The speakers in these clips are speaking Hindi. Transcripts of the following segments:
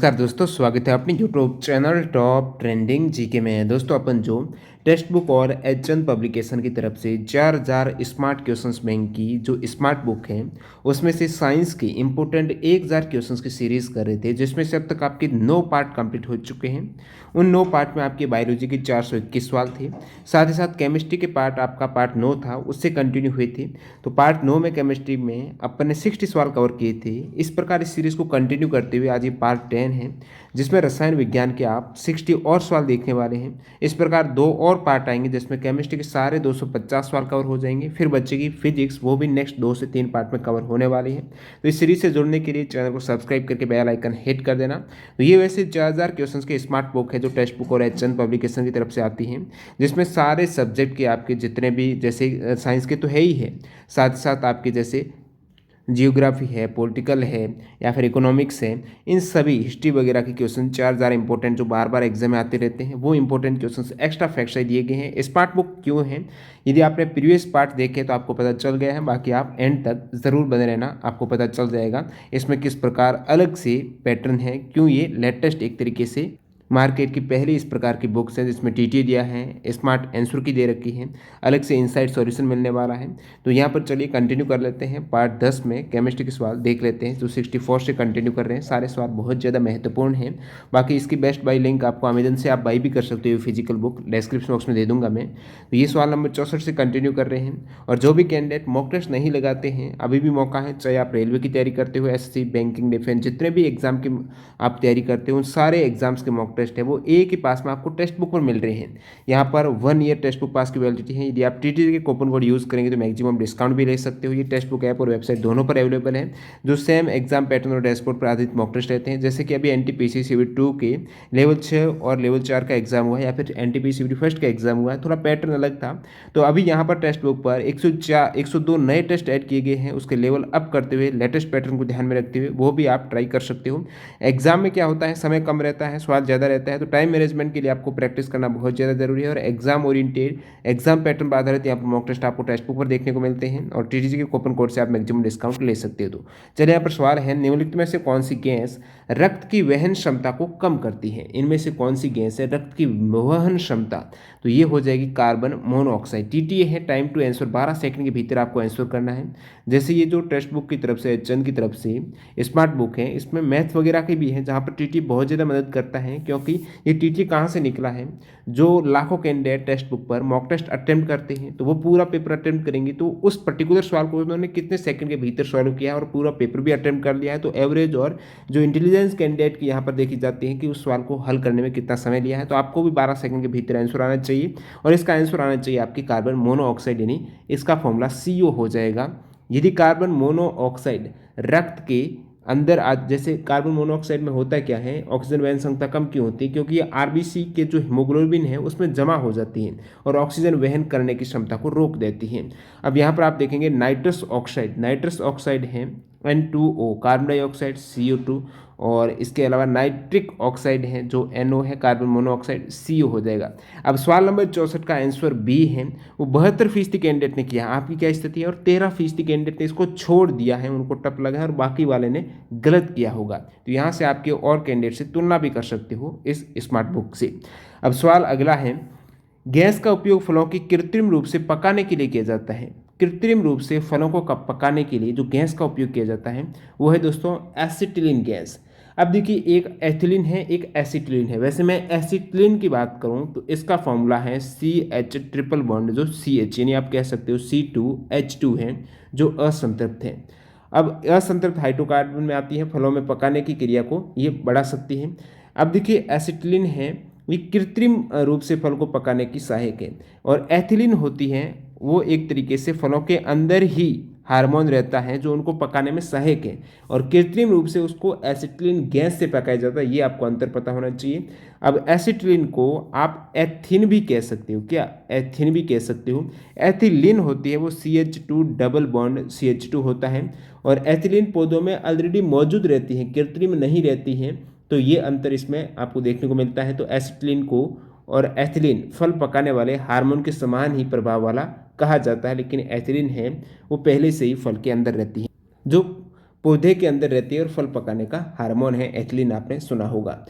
नमस्कार दोस्तों, स्वागत है अपने YouTube channel top trending GK में। दोस्तों अपन जो टेक्स्ट बुक और एचएन पब्लिकेशन की तरफ से 4000 स्मार्ट क्वेश्चंस बैंक की जो स्मार्ट बुक है उसमें से साइंस की इंपॉर्टेंट 1000 क्वेश्चंस की सीरीज कर रहे थे, जिसमें से अब तक आपके 9 पार्ट कंप्लीट हो चुके हैं। उन 9 पार्ट में आपके बायोलॉजी के 421 सवाल थे। साथ ही साथ केमिस्ट्री के पार्ट आपका पार्ट 9 था, उससे कंटिन्यू हुए थे। तो पार्ट 9 में केमिस्ट्री में अपन ने 60 सवाल कवर किए थे। इस प्रकार इस सीरीज को कंटिन्यू करते हुए आज ये पार्ट 10 है, जिसमें रसायन विज्ञान के आप 60 और सवाल देखने वाले हैं। इस प्रकार 2 और पार्ट आएंगे जिसमें केमिस्ट्री के सारे 250 सवाल कवर हो जाएंगे। फिर बचेगी फिजिक्स, वो भी नेक्स्ट 2 से 3 पार्ट में कवर होने वाली है। तो इस सीरीज से जुड़ने के लिए चैनल को सब्सक्राइब करके बेल आइकन हिट कर देना। तो ये वैसे 4000 क्वेश्चंस के स्मार्ट बुक है जो टेक्स्ट बुक और एचएन पब्लिकेशन की तरफ से आती है, जिसमें सारे सब्जेक्ट के आपके जितने भी, जैसे साइंस के तो है ही है, साथ ही साथ आपके जैसे जियोग्राफी है, पॉलिटिकल है या फिर इकोनॉमिक्स है, इन सभी हिस्ट्री वगैरह के क्वेश्चन 4000 इंपॉर्टेंट जो बार बार एग्जाम में आते रहते हैं, वो इंपॉर्टेंट क्वेश्चन एक्स्ट्रा फैक्ट्स दिए गए हैं। स्मार्ट बुक क्यों है, यदि आपने प्रीवियस पार्ट देखे तो आपको पता चल गया है, बाकी आप एंड तक ज़रूर बने रहना, आपको पता चल जाएगा इसमें किस प्रकार अलग से पैटर्न है, क्यों ये लेटेस्ट एक तरीके से मार्केट की पहली इस प्रकार की बुक्स है जिसमें टीटी दिया है, स्मार्ट आंसर की दे रखी है, अलग से इनसाइड सॉल्यूशन मिलने वाला है। तो यहाँ पर चलिए कंटिन्यू कर लेते हैं। पार्ट 10 में केमिस्ट्री के सवाल देख लेते हैं जो 64 से कंटिन्यू कर रहे हैं। सारे सवाल बहुत ज़्यादा महत्वपूर्ण हैं। बाकी इसकी बेस्ट बाई लिंक आपको अमेजन से आप बाई भी कर सकते हो, फिजिकल बुक डिस्क्रिप्शन बॉक्स में दे दूंगा मैं। तो ये सवाल नंबर 64 से कंटिन्यू कर रहे हैं। और जो भी कैंडिडेट मॉक टेस्ट नहीं लगाते हैं, अभी भी मौका है, चाहे आप रेलवे की तैयारी करते हो, एसएससी, बैंकिंग, डिफेंस, जितने भी एग्जाम की आप तैयारी करते हो, उन सारे एग्जाम्स के मॉक टेस्ट है वो एक ही पास में आपको टेक्स्ट बुक पर मिल रहे हैं। यहाँ पर 1 ईयर टेक्स्ट बुक पास की वैलिडिटी है। यदि आप टीटी के कूपन कोड यूज़ करेंगे तो मैक्सिमम डिस्काउंट भी ले सकते हो। ये टेक्स्ट बुक ऐप और वेबसाइट दोनों पर अवेलेबल है, जो सेम एग्जाम पैटर्न और डैशबोर्ड पर आधारित मॉक टेस्ट रहते हैं। जैसे कि अभी एनटीपीसी सीबीटी 2 के लेवल 6 और लेवल 4 का एग्जाम हुआ है, या फिर एनटीपीसी सीबीटी फर्स्ट का एग्जाम हुआ है, थोड़ा पैटर्न अलग था। तो अभी यहाँ पर टेक्स्ट बुक पर 102 नए टेस्ट ऐड किए गए हैं, उसके लेवल अप करते हुए लेटेस्ट पैटर्न को ध्यान में रखते हुए वो भी आप ट्राई कर सकते हो। एग्जाम में क्या होता है, समय कम रहता है, सवाल ज़्यादा रहता है, तो टाइम मैनेजमेंट के लिए आपको प्रैक्टिस करना बहुत ज़्यादा जरूरी है। और एग्जाम ओरिएंटेड, एग्जाम पैटर्न पर आधारित यहाँ पर मॉक टेस्ट आपको टेक्स्ट बुक पर देखने को मिलते हैं, और टीटीजी के कूपन कोड से आप मैक्सिमम डिस्काउंट ले सकते हो। तो चलिए, यहाँ पर सवाल है, निम्नलिखित में से कौन सी गैस रक्त की वहन क्षमता को कम करती है? इनमें से कौन सी गैस है रक्त की वहन क्षमता? तो ये हो जाएगी कार्बन मोनोऑक्साइड। टीटीए है, टाइम टू आंसर 12 सेकंड के भीतर आपको आंसर करना है। जैसे ये जो टेक्स्ट बुक की तरफ से, एचएन की तरफ से स्मार्ट बुक है, इसमें मैथ वगैरह की भी है, जहाँ पर टीटी बहुत ज़्यादा मदद करता है। क्योंकि ये टीटी कहाँ से निकला है, जो लाखों कैंडिडेट टेक्स्ट बुक पर मॉक टेस्ट अटेम्प्ट करते हैं, तो वो पूरा पेपर अटेम्प्ट करेंगे, तो उस पर्टिकुलर सवाल को उन्होंने कितने सेकंड के भीतर सॉल्व किया और पूरा पेपर भी अटेम्प्ट कर लिया है। तो एवरेज और जो इंटेलिजेंस कैंडिडेट की यहाँ पर देखी जाती है कि उस सवाल को हल करने में कितना समय लिया है, तो आपको भी 12 सेकंड के भीतर आंसर आना चाहिए। और इसका आंसर आना चाहिए आपकी कार्बन मोनोऑक्साइड, यानी इसका फॉर्मूला CO हो जाएगा। यदि कार्बन मोनोऑक्साइड रक्त के अंदर आज, जैसे कार्बन मोनोऑक्साइड में होता क्या है, ऑक्सीजन वहन क्षमता कम क्यों होती है? क्योंकि ये आरबीसी के जो हीमोग्लोबिन है उसमें जमा हो जाती है और ऑक्सीजन वहन करने की क्षमता को रोक देती है। अब यहाँ पर आप देखेंगे नाइट्रस ऑक्साइड है N2O, कार्बन डाइऑक्साइड CO2, और इसके अलावा नाइट्रिक ऑक्साइड है जो NO है, कार्बन मोनोऑक्साइड CO हो जाएगा। अब सवाल नंबर 64 का आंसर B है, वो 72% कैंडिडेट ने किया। आपकी क्या स्थिति है? और 13% कैंडिडेट ने इसको छोड़ दिया है, उनको टप लगा है, और बाकी वाले ने गलत किया होगा। तो यहाँ से आपके और कैंडिडेट से तुलना भी कर सकते हो इस स्मार्ट बुक से। अब सवाल अगला है, गैस का उपयोग फलों की कृत्रिम रूप से पकाने के लिए किया जाता है। कृत्रिम रूप से फलों को पकाने के लिए जो गैस का उपयोग किया जाता है वो है दोस्तों एसिटिलीन गैस। अब देखिए, एक एथिलीन है, एक एसिटिलीन है। वैसे मैं एसिटिलीन की बात करूं तो इसका फॉर्मूला है CH ट्रिपल बॉन्ड जो CH, यानी आप कह सकते हो C2H2 है, जो असंतृप्त है। अब असंतृप्त हाइड्रोकार्बन में आती है, फलों में पकाने की क्रिया को ये बढ़ा सकती है। अब देखिए, एसिटिलीन है, ये कृत्रिम रूप से फल को पकाने की सहायक है, और एथिलीन होती है वो एक तरीके से फलों के अंदर ही हार्मोन रहता है जो उनको पकाने में सहायक है, और कृत्रिम रूप से उसको एसिटिलीन गैस से पकाया जाता है। ये आपको अंतर पता होना चाहिए। अब एसिटिलीन को आप एथिन भी कह सकते हो, क्या एथिन भी कह सकते हो। एथिलीन होती है वो CH2 डबल बॉन्ड CH2 होता है, और एथिलीन पौधों में ऑलरेडी मौजूद रहती है, कृत्रिम नहीं रहती है। तो ये अंतर इसमें आपको देखने को मिलता है। तो एसिटिलीन को और एथिलीन फल पकाने वाले हार्मोन के समान ही प्रभाव वाला कहा जाता है, लेकिन एथिलीन है वो पहले से ही फल के अंदर रहती है। जो पौधे के अंदर रहती है और फल पकाने का हार्मोन है एथिलीन, आपने सुना होगा।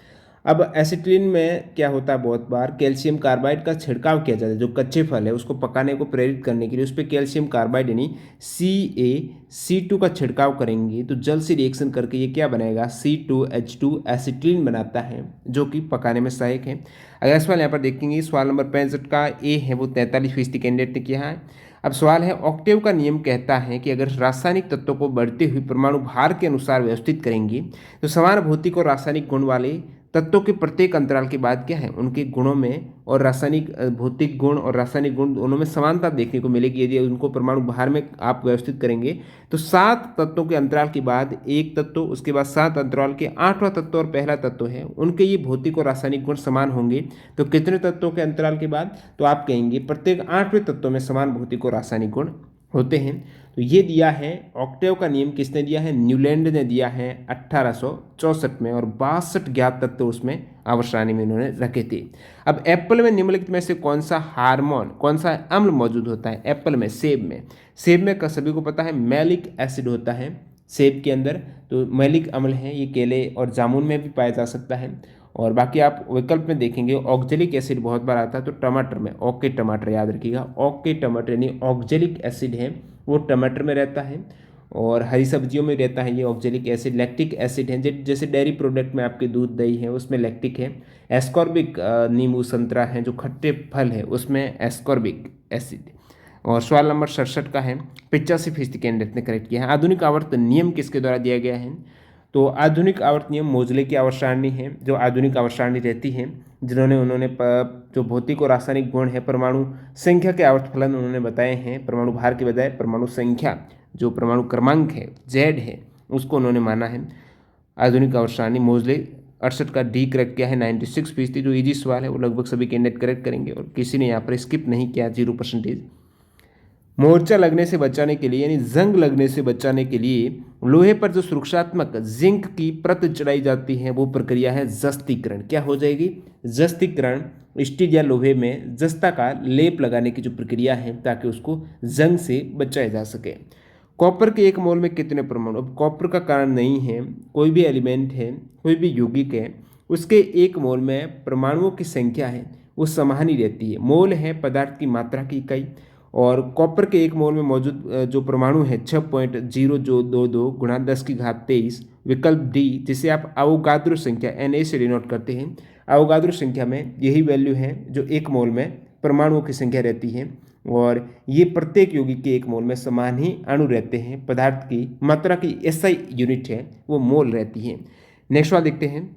अब एसिटिलीन में क्या होता है, बहुत बार कैल्शियम कार्बाइड का छिड़काव किया जाता है, जो कच्चे फल है उसको पकाने को प्रेरित करने के लिए उस पर कैल्शियम कार्बाइड यानी CaC2 का छिड़काव करेंगे तो जल्द से रिएक्शन करके ये क्या बनाएगा, C2H2 एसिटिलीन बनाता है, जो कि पकाने में सहायक है। अगला सवाल यहाँ पर देखेंगे, सवाल नंबर 65 का ए है वो 43% कैंडिडेट ने किया है। अब सवाल है, ऑक्टेव का नियम कहता है कि अगर रासायनिक तत्वों को बढ़ते हुए परमाणु भार के अनुसार व्यवस्थित करेंगे तो समान भौतिक और रासायनिक गुण वाले तत्वों के प्रत्येक अंतराल के बाद क्या है, उनके गुणों में और रासायनिक भौतिक गुण और रासायनिक गुण दोनों में समानता देखने को मिलेगी। यदि उनको परमाणु भार में आप व्यवस्थित करेंगे तो 7 तत्वों के अंतराल के बाद एक तत्व, उसके बाद 7 अंतराल के 8वां तत्व और पहला तत्व है, उनके ये भौतिक और रासायनिक गुण समान होंगे। तो कितने तत्वों के अंतराल के बाद, तो आप कहेंगे प्रत्येक 8वें तत्व में समान भौतिक और रासायनिक गुण होते हैं। तो ये दिया है ऑक्टेव का नियम, किसने दिया है, न्यूलैंड ने दिया है 1864 में, और 62 ज्ञात तत्व उसमें आवर्त सारणी में उन्होंने रखे थे। अब एप्पल में निम्नलिखित में से कौन सा हार्मोन, कौन सा अम्ल मौजूद होता है एप्पल में, सेब में? सेब में का सभी को पता है मैलिक एसिड होता है सेब के अंदर, तो मैलिक अम्ल है, ये केले और जामुन में भी पाया जा सकता है। और बाकी आप विकल्प में देखेंगे ऑक्जेलिक एसिड बहुत बार आता है, तो टमाटर में, ओके टमाटर याद रखिएगा, ओके टमाटर यानी ऑक्जेलिक एसिड है वो टमाटर में रहता है, और हरी सब्जियों में रहता है ये ऑक्जेलिक एसिड। लैक्टिक एसिड है जैसे डेयरी प्रोडक्ट में आपके दूध दही है उसमें लैक्टिक है। एस्कॉर्बिक नींबू संतरा है जो खट्टे फल है उसमें एस्कॉर्बिक एसिड। और सवाल नंबर 67 का है, 85% कैंडिडेट ने करेक्ट किया है। आधुनिक आवर्त नियम किसके द्वारा दिया गया है? तो आधुनिक आवर्त नियम मोजले की आवर्त सारणी है, जो आधुनिक आवर्त सारणी रहती है, उन्होंने जो भौतिक और रासायनिक गुण है परमाणु संख्या के आवर्त फलन उन्होंने बताए हैं, परमाणु भार के बजाय परमाणु संख्या जो परमाणु क्रमांक है Z है उसको उन्होंने माना है। आधुनिक आवर्त सारणी मोजले 68 का डी करेक्ट किया है 96%। जो इजी सवाल है वो लगभग सभी कैंडिडेट करेक्ट करेंगे और किसी ने यहाँ पर स्किप नहीं किया, 0%। मोर्चा लगने से बचाने के लिए यानी जंग लगने से बचाने के लिए लोहे पर जो सुरक्षात्मक जिंक की परत चढ़ाई जाती है वो प्रक्रिया है जस्तीकरण। क्या हो जाएगी? जस्तीकरण। स्टील या लोहे में जस्ता का लेप लगाने की जो प्रक्रिया है ताकि उसको जंग से बचाया जा सके। कॉपर के 1 मोल में कितने परमाणु? अब कॉपर का कारण नहीं है, कोई भी एलिमेंट है, कोई भी यौगिक है, उसके 1 मोल में परमाणुओं की संख्या है वो समान ही रहती है। मोल है पदार्थ की मात्रा की इकाई, और कॉपर के 1 मोल में मौजूद जो परमाणु है 6.022 गुणा 10 की घात 23। विकल्प डी, जिसे आप अवोगाद्रो संख्या Na से डिनोट करते हैं। अवोगाद्रो संख्या में यही वैल्यू है जो 1 मोल में परमाणुओं की संख्या रहती है, और ये प्रत्येक यौगिक के 1 मोल में समान ही अणु रहते हैं। पदार्थ की मात्रा की SI यूनिट है वो मोल रहती है। नेक्स्ट वाला देखते हैं।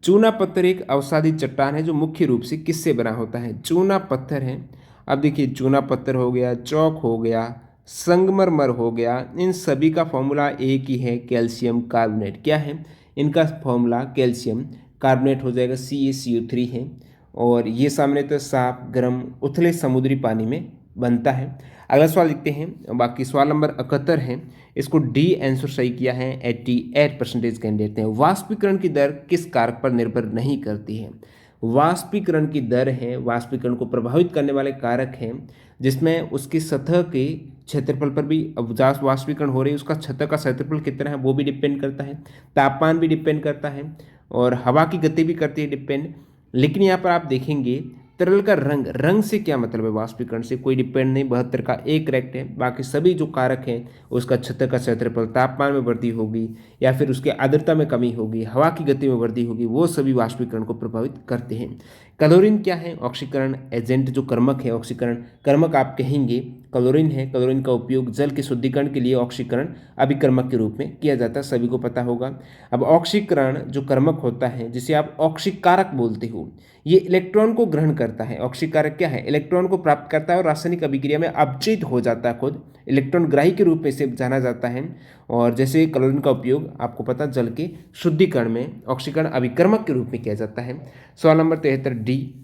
चूना पत्थर एक अवसादी चट्टान है जो मुख्य रूप से किससे बना होता है? चूना पत्थर है। अब देखिए चूना पत्थर हो गया, चौक हो गया, संगमरमर हो गया, इन सभी का फॉर्मूला एक ही है, कैल्शियम कार्बोनेट। क्या है इनका फॉर्मूला? कैल्शियम कार्बोनेट हो जाएगा, CaCO3 है, और ये सामने तो साफ गर्म उथले समुद्री पानी में बनता है। अगला सवाल लिखते हैं, बाकी सवाल नंबर 71 है, इसको डी आंसर सही किया है 88% कैंडिडेट ने। वाष्पीकरण की दर किस कारक पर निर्भर नहीं करती है? वाष्पीकरण की दर है, वाष्पीकरण को प्रभावित करने वाले कारक हैं, जिसमें उसकी सतह के क्षेत्रफल पर भी, अब वाष्पीकरण हो रही है उसका सतह का क्षेत्रफल कितना है वो भी डिपेंड करता है, तापमान भी डिपेंड करता है, और हवा की गति भी करती है डिपेंड। लेकिन यहाँ पर आप देखेंगे तरल का रंग, रंग से क्या मतलब है? वाष्पीकरण से कोई डिपेंड नहीं, 72 का एक करेक्ट है। बाकी सभी जो कारक हैं उसका सतह का क्षेत्रफल, तापमान में वृद्धि होगी या फिर उसके आर्द्रता में कमी होगी, हवा की गति में वृद्धि होगी, वो सभी वाष्पीकरण को प्रभावित करते हैं। क्लोरीन क्या है? ऑक्सीकरण एजेंट, जो कर्मक है, ऑक्सीकरण कर्मक आप कहेंगे क्लोरीन है। क्लोरीन का उपयोग जल के शुद्धिकरण के लिए ऑक्सीकरण अभिकर्मक के रूप में किया जाता है, सभी को पता होगा। अब ऑक्सीकरण जो कर्मक होता है जिसे आप ऑक्सीकारक बोलते हो, ये इलेक्ट्रॉन को ग्रहण करता है। ऑक्सीकारक क्या है? इलेक्ट्रॉन को प्राप्त करता है और रासायनिक अभिक्रिया में अपचित हो जाता है, खुद इलेक्ट्रॉन ग्राही के रूप में इसे जाना जाता है। और जैसे क्लोरीन का उपयोग आपको पता जल के शुद्धिकरण में ऑक्सीकरण अभिकर्मक के रूप में किया जाता है। सवाल नंबर 73 डी।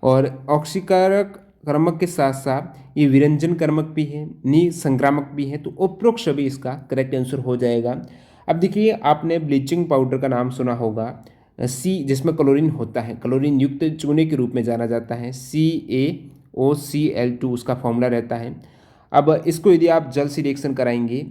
और ऑक्सीकारक कर्मक के साथ साथ ये विरंजन कर्मक भी है, निसंक्रामक भी है, तो उपरोक्त सभी इसका करेक्ट आंसर हो जाएगा। अब देखिए आपने ब्लीचिंग पाउडर का नाम सुना होगा, जिसमें क्लोरीन होता है, क्लोरीन युक्त चूने के रूप में जाना जाता है, CaOCl2 उसका फॉर्मूला रहता है। अब इसको यदि आप जल से रिएक्शन कराएंगे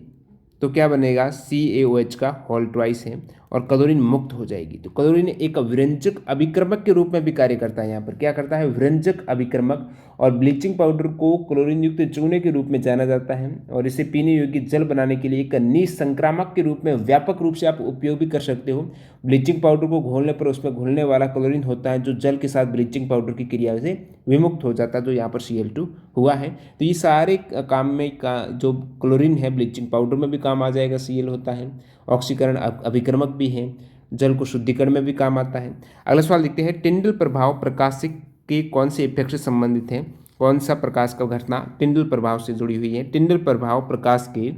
तो क्या बनेगा, CaOH का होल ट्वाइस है और क्लोरीन मुक्त हो जाएगी। तो क्लोरीन एक विरंजक अभिक्रमक के रूप में भी कार्य करता है। यहाँ पर क्या करता है, विरंजक अभिक्रमक। और ब्लीचिंग पाउडर को क्लोरीन युक्त चूने के रूप में जाना जाता है और इसे पीने योग्य जल बनाने के लिए एक निसंक्रामक के रूप में व्यापक रूप से आप उपयोग भी कर सकते हो। ब्लीचिंग पाउडर को घोलने पर उसमें घुलने वाला क्लोरीन होता है जो जल के साथ ब्लीचिंग पाउडर की क्रिया से विमुक्त हो जाता है, जो यहाँ पर Cl2 हुआ है। तो ये सारे काम में जो क्लोरीन है ब्लीचिंग पाउडर में भी काम आ जाएगा, Cl होता है, ऑक्सीकरण अभिक्रमक भी है, जल को शुद्धिकरण में भी काम आता है। अगला सवाल देखते हैं, टिंडल प्रभाव प्रकाश के कौन से इफेक्ट से संबंधित है। कौन सा प्रकाश का घटना टिंडल प्रभाव से जुड़ी हुई है। टिंडल प्रभाव प्रकाश के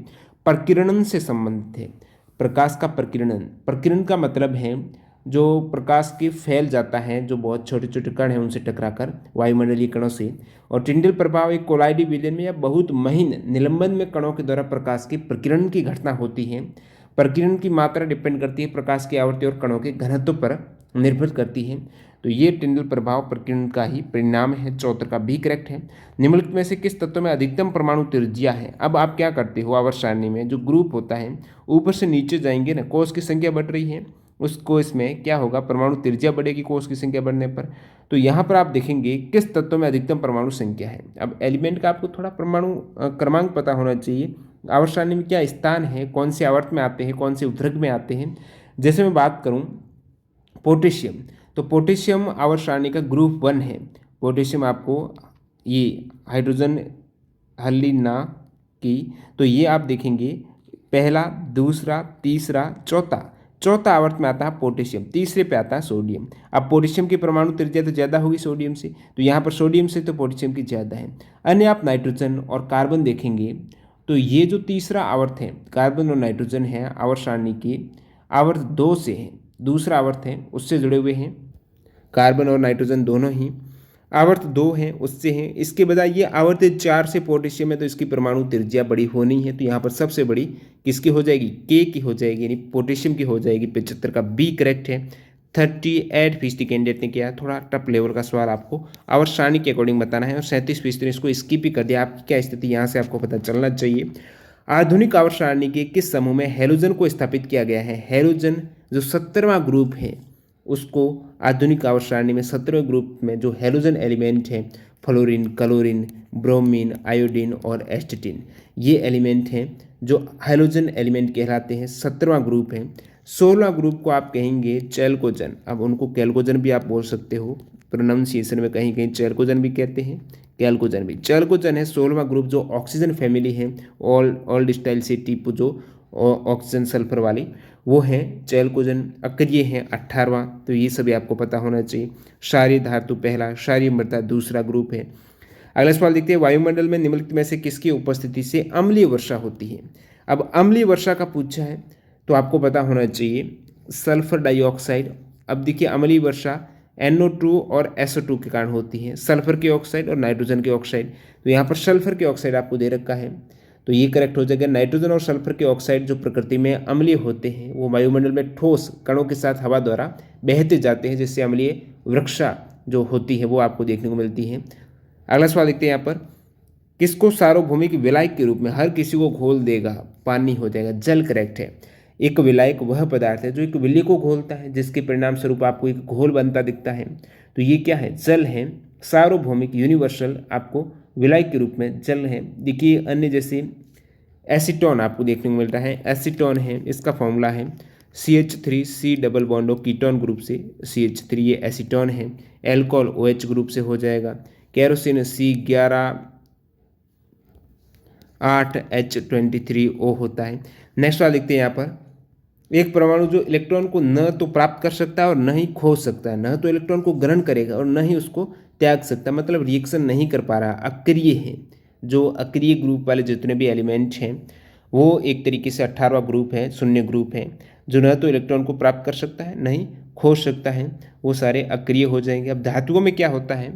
प्रकीर्णन से संबंधित है। प्रकाश का प्रकीर्णन, प्रकीर्णन का मतलब है जो प्रकाश के फैल जाता है, जो बहुत छोटे छोटे कण हैं उनसे टकराकर वायुमंडलीय कणों से। और टिंडल प्रभाव एक कोलाइडी विलयन में या बहुत महीन निलंबन में कणों के द्वारा प्रकाश के प्रकीर्णन की घटना होती है। प्रकीर्णन की मात्रा डिपेंड करती है प्रकाश की आवृत्ति और कणों के घनत्व पर निर्भर करती है। तो ये टिंडल प्रभाव प्रकीर्णन का ही परिणाम है। चौथा का बी करेक्ट है। निम्नलिखित में से किस तत्व में अधिकतम परमाणु त्रिज्या है। अब आप क्या करते हो, आवर्त सारणी में जो ग्रुप होता है ऊपर से नीचे जाएंगे ना, कोष की संख्या बढ़ रही है, उस कोष में क्या होगा, परमाणु त्रिज्या बढ़ेगी कोष की संख्या बढ़ने पर। तो यहाँ पर आप देखेंगे किस तत्व में अधिकतम परमाणु संख्या है। अब एलिमेंट का आपको थोड़ा परमाणु क्रमांक पता होना चाहिए, आवर्त सारणी में क्या स्थान है, कौन से आवर्त में आते हैं, कौन से उद्वर्ग में आते हैं। जैसे मैं बात करूँ पोटेशियम, तो पोटेशियम आवर्त सारणी का ग्रुप 1 है। पोटेशियम आपको ये हाइड्रोजन हल्ली ना की, तो ये आप देखेंगे पहला, दूसरा, तीसरा, चौथा आवर्त में आता है पोटेशियम, तीसरे पे आता है सोडियम। अब पोटेशियम की परमाणु त्रिज्या तो ज़्यादा होगी सोडियम से, तो यहाँ पर सोडियम से तो पोटेशियम की ज़्यादा है। अन्य आप नाइट्रोजन और कार्बन देखेंगे तो ये जो तीसरा आवर्त है कार्बन और नाइट्रोजन है आवर्त सारणी की आवर्त 2 से है, दूसरा आवर्त है उससे जुड़े हुए हैं कार्बन और नाइट्रोजन दोनों ही। आवर्त 2 है उससे हैं। इसके बजाय ये आवर्त 4 से पोटेशियम है, तो इसकी परमाणु त्रिज्या बड़ी होनी है, तो यहाँ पर सबसे बड़ी किसकी हो जाएगी, के की हो जाएगी, यानी पोटेशियम की हो जाएगी। 75 का बी करेक्ट है। 38% कैंडिडेट ने किया, थोड़ा टफ लेवल का सवाल आपको आवर्त सारणी के अकॉर्डिंग बताना है और 37% ने इसको स्किप ही कर दिया। आपकी क्या स्थिति यहाँ से आपको पता चलना चाहिए। आधुनिक आवर्त सारणी के किस समूह में हैलोजन को स्थापित किया गया है। हैलोजन जो 17वां ग्रुप है उसको आधुनिक आवर्त सारणी में 17वें ग्रुप में जो हैलोजन एलिमेंट है फ्लोरीन, क्लोरीन, ब्रोमीन, आयोडीन और एस्टेटिन, ये एलिमेंट हैं जो हैलोजन एलिमेंट कहलाते हैं। 17वां ग्रुप है। 16वां ग्रुप को आप कहेंगे चैल्कोजन। अब उनको कैल्कोजन भी आप बोल सकते हो, प्रोनाउंसिएशन में कहीं कहीं चैल्कोजन भी कहते हैं, कैल्कोजन भी। चैल्कोजन है 16वां ग्रुप जो ऑक्सीजन फैमिली है, ओल्ड स्टाइल से टिप जो ऑक्सीजन सल्फर वाली वो है चैल्कोजन। अक्रिय है 18वां, तो ये सभी आपको पता होना चाहिए। क्षारीय धातु पहला, क्षारीय मृदा दूसरा ग्रुप है। अगला सवाल देखते हैं, वायुमंडल में निम्नलिखित में से किसकी उपस्थिति से अम्लीय वर्षा होती है। अब अम्लीय वर्षा का पूछा है तो आपको पता होना चाहिए सल्फर डाइऑक्साइड। अब देखिए अम्लीय वर्षा NO2 और SO2 के कारण होती है, सल्फर के ऑक्साइड और नाइट्रोजन के ऑक्साइड। तो यहाँ पर सल्फर के ऑक्साइड आपको दे रखा है, तो ये करेक्ट हो जाएगा। नाइट्रोजन और सल्फर के ऑक्साइड जो प्रकृति में अम्लीय होते हैं वो वायुमंडल में ठोस कणों के साथ हवा द्वारा बहते जाते हैं, जिससे अम्लीय वृक्षा जो होती है वो आपको देखने को मिलती है। अगला सवाल देखते हैं यहाँ पर, किसको सार्वभौमिक विलायक के रूप में हर किसी को घोल देगा, पानी हो जाएगा, जल करेक्ट है। एक विलायक वह पदार्थ है जो एक विलय को घोलता है, जिसके परिणाम स्वरूप आपको एक घोल बनता दिखता है, तो ये क्या है, जल है। सार्वभौमिक यूनिवर्सल आपको विलायक के रूप में जल है। देखिए अन्य जैसे एसीटोन आपको देखने को मिल रहा है, एसीटोन है, इसका फॉर्मूला है CH3 C डबल बॉन्ड और कीटोन ग्रुप से CH3, ये एसीटोन है। एल्कोहल OH ग्रुप से हो जाएगा। केरोसिन C11 8H23O होता है। नेक्स्ट वाला देखते हैं यहाँ पर, एक परमाणु जो इलेक्ट्रॉन को न तो प्राप्त कर सकता है और न ही खो सकता है, न तो इलेक्ट्रॉन को ग्रहण करेगा और न ही उसको त्याग सकता है, मतलब रिएक्शन नहीं कर पा रहा, अक्रिय है। जो अक्रिय ग्रुप वाले जितने भी एलिमेंट हैं वो एक तरीके से 18वां ग्रुप है, शून्य ग्रुप है, जो न तो इलेक्ट्रॉन को प्राप्त कर सकता है नहीं खो सकता है, वो सारे अक्रिय हो जाएंगे। अब धातुओं में क्या होता है,